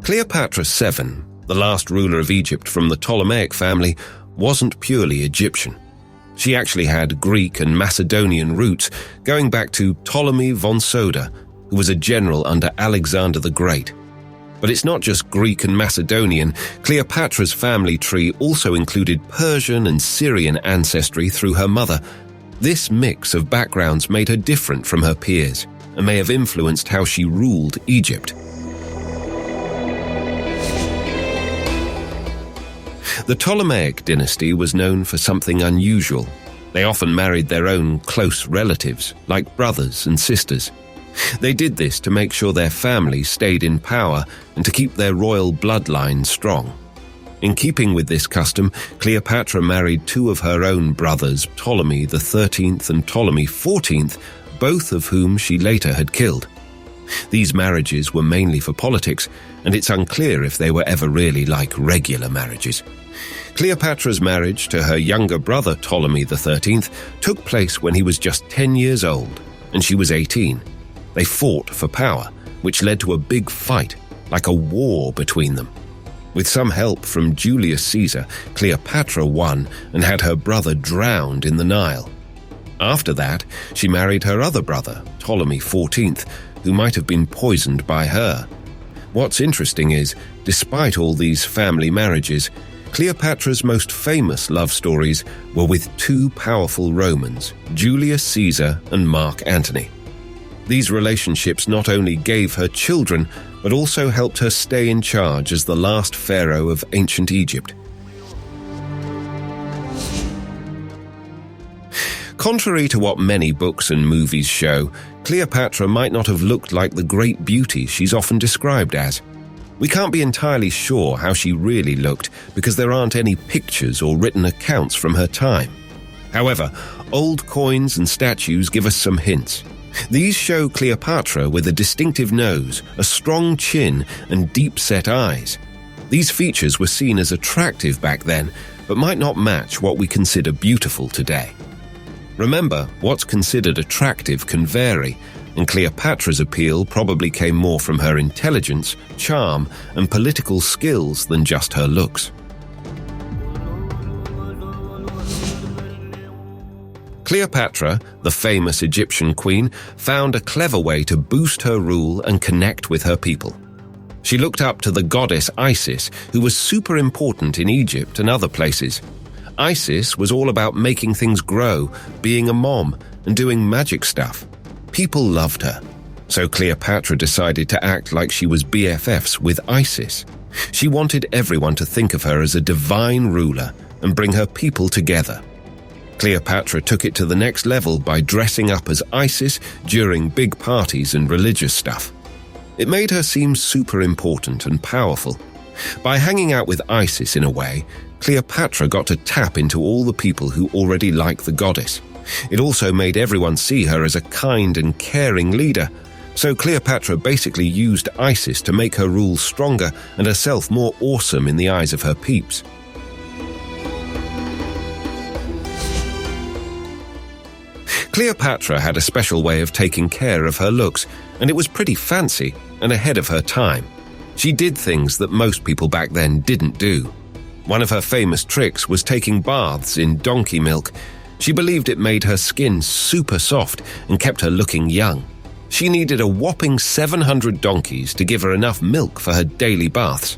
Cleopatra VII, the last ruler of Egypt from the Ptolemaic family, wasn't purely Egyptian. She actually had Greek and Macedonian roots, going back to Ptolemy von Soda, who was a general under Alexander the Great. But it's not just Greek and Macedonian. Cleopatra's family tree also included Persian and Syrian ancestry through her mother. This mix of backgrounds made her different from her peers and may have influenced how she ruled Egypt. The Ptolemaic dynasty was known for something unusual. They often married their own close relatives, like brothers and sisters. They did this to make sure their family stayed in power and to keep their royal bloodline strong. In keeping with this custom, Cleopatra married two of her own brothers, Ptolemy XIII and Ptolemy XIV, both of whom she later had killed. These marriages were mainly for politics, and it's unclear if they were ever really like regular marriages. Cleopatra's marriage to her younger brother Ptolemy XIII took place when he was just 10 years old, and she was 18. They fought for power, which led to a big fight, like a war between them. With some help from Julius Caesar, Cleopatra won and had her brother drowned in the Nile. After that, she married her other brother, Ptolemy XIV, who might have been poisoned by her. What's interesting is, despite all these family marriages, Cleopatra's most famous love stories were with two powerful Romans, Julius Caesar and Mark Antony. These relationships not only gave her children, but also helped her stay in charge as the last pharaoh of ancient Egypt. Contrary to what many books and movies show, Cleopatra might not have looked like the great beauty she's often described as. We can't be entirely sure how she really looked because there aren't any pictures or written accounts from her time. However, old coins and statues give us some hints. These show Cleopatra with a distinctive nose, a strong chin, and deep-set eyes. These features were seen as attractive back then, but might not match what we consider beautiful today. Remember, what's considered attractive can vary, and Cleopatra's appeal probably came more from her intelligence, charm, and political skills than just her looks. Cleopatra, the famous Egyptian queen, found a clever way to boost her rule and connect with her people. She looked up to the goddess Isis, who was super important in Egypt and other places. Isis was all about making things grow, being a mom, and doing magic stuff. People loved her. So Cleopatra decided to act like she was BFFs with Isis. She wanted everyone to think of her as a divine ruler and bring her people together. Cleopatra took it to the next level by dressing up as Isis during big parties and religious stuff. It made her seem super important and powerful. By hanging out with Isis in a way, Cleopatra got to tap into all the people who already like the goddess. It also made everyone see her as a kind and caring leader. So Cleopatra basically used Isis to make her rule stronger and herself more awesome in the eyes of her peeps. Cleopatra had a special way of taking care of her looks, and it was pretty fancy and ahead of her time. She did things that most people back then didn't do. One of her famous tricks was taking baths in donkey milk. She believed it made her skin super soft and kept her looking young. She needed a whopping 700 donkeys to give her enough milk for her daily baths.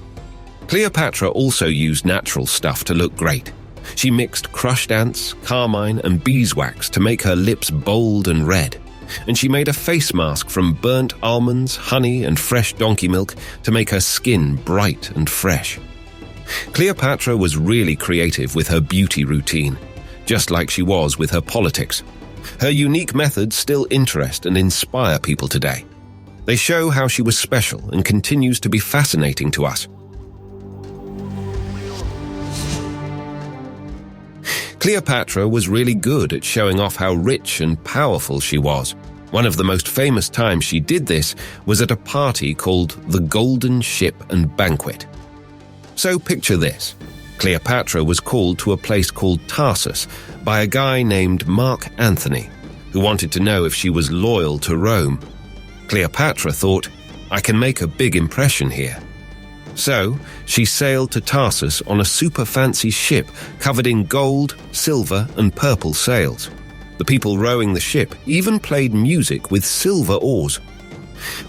Cleopatra also used natural stuff to look great. She mixed crushed ants, carmine, and beeswax to make her lips bold and red. And she made a face mask from burnt almonds, honey, and fresh donkey milk to make her skin bright and fresh. Cleopatra was really creative with her beauty routine, just like she was with her politics. Her unique methods still interest and inspire people today. They show how she was special and continues to be fascinating to us. Cleopatra was really good at showing off how rich and powerful she was. One of the most famous times she did this was at a party called the Golden Ship and Banquet. So picture this. Cleopatra was called to a place called Tarsus by a guy named Mark Antony, who wanted to know if she was loyal to Rome. Cleopatra thought, I can make a big impression here. So, she sailed to Tarsus on a super fancy ship covered in gold, silver, and purple sails. The people rowing the ship even played music with silver oars.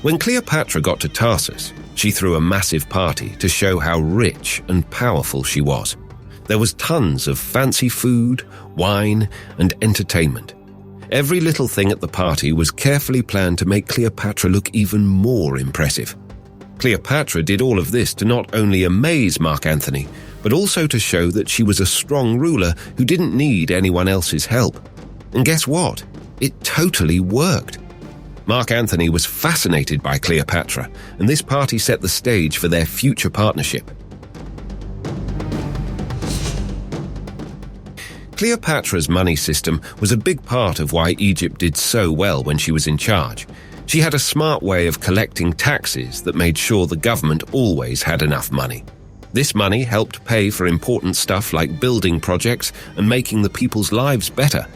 When Cleopatra got to Tarsus, she threw a massive party to show how rich and powerful she was. There was tons of fancy food, wine, and entertainment. Every little thing at the party was carefully planned to make Cleopatra look even more impressive. Cleopatra did all of this to not only amaze Mark Antony, but also to show that she was a strong ruler who didn't need anyone else's help. And guess what? It totally worked. Mark Antony was fascinated by Cleopatra, and this party set the stage for their future partnership. Cleopatra's money system was a big part of why Egypt did so well when she was in charge. She had a smart way of collecting taxes that made sure the government always had enough money. This money helped pay for important stuff like building projects and making the people's lives better.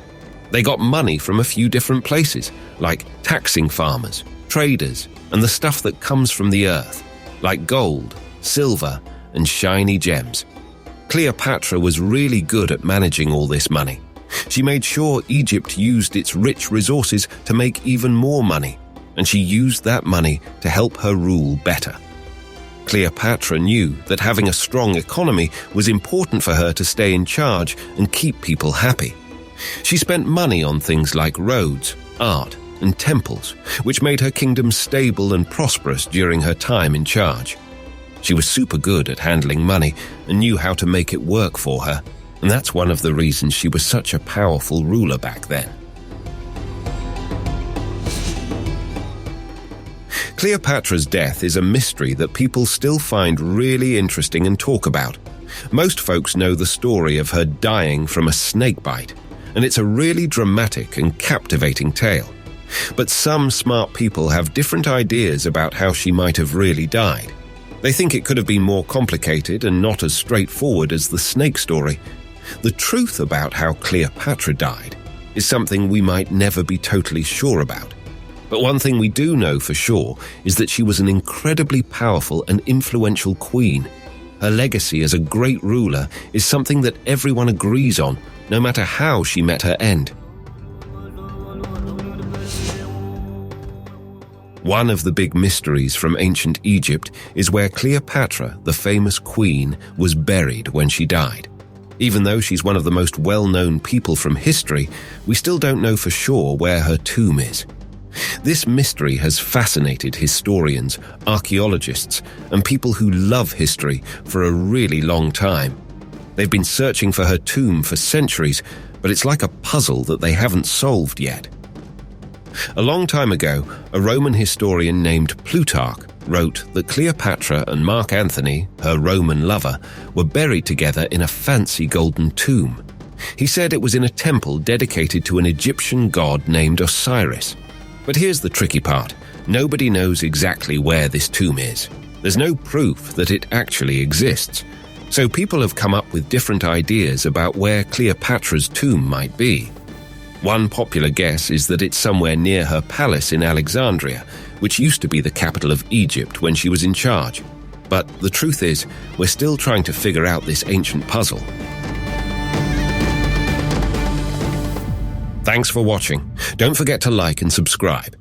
They got money from a few different places, like taxing farmers, traders, and the stuff that comes from the earth, like gold, silver, and shiny gems. Cleopatra was really good at managing all this money. She made sure Egypt used its rich resources to make even more money, and she used that money to help her rule better. Cleopatra knew that having a strong economy was important for her to stay in charge and keep people happy. She spent money on things like roads, art, and temples, which made her kingdom stable and prosperous during her time in charge. She was super good at handling money and knew how to make it work for her, and that's one of the reasons she was such a powerful ruler back then. Cleopatra's death is a mystery that people still find really interesting and talk about. Most folks know the story of her dying from a snake bite, and it's a really dramatic and captivating tale. But some smart people have different ideas about how she might have really died. They think it could have been more complicated and not as straightforward as the snake story. The truth about how Cleopatra died is something we might never be totally sure about. But one thing we do know for sure is that she was an incredibly powerful and influential queen. Her legacy as a great ruler is something that everyone agrees on, no matter how she met her end. One of the big mysteries from ancient Egypt is where Cleopatra, the famous queen, was buried when she died. Even though she's one of the most well-known people from history, we still don't know for sure where her tomb is. This mystery has fascinated historians, archaeologists, and people who love history for a really long time. They've been searching for her tomb for centuries, but it's like a puzzle that they haven't solved yet. A long time ago, a Roman historian named Plutarch wrote that Cleopatra and Mark Antony, her Roman lover, were buried together in a fancy golden tomb. He said it was in a temple dedicated to an Egyptian god named Osiris. But here's the tricky part. Nobody knows exactly where this tomb is. There's no proof that it actually exists. So people have come up with different ideas about where Cleopatra's tomb might be. One popular guess is that it's somewhere near her palace in Alexandria, which used to be the capital of Egypt when she was in charge. But the truth is, we're still trying to figure out this ancient puzzle. Thanks for watching. Don't forget to like and subscribe.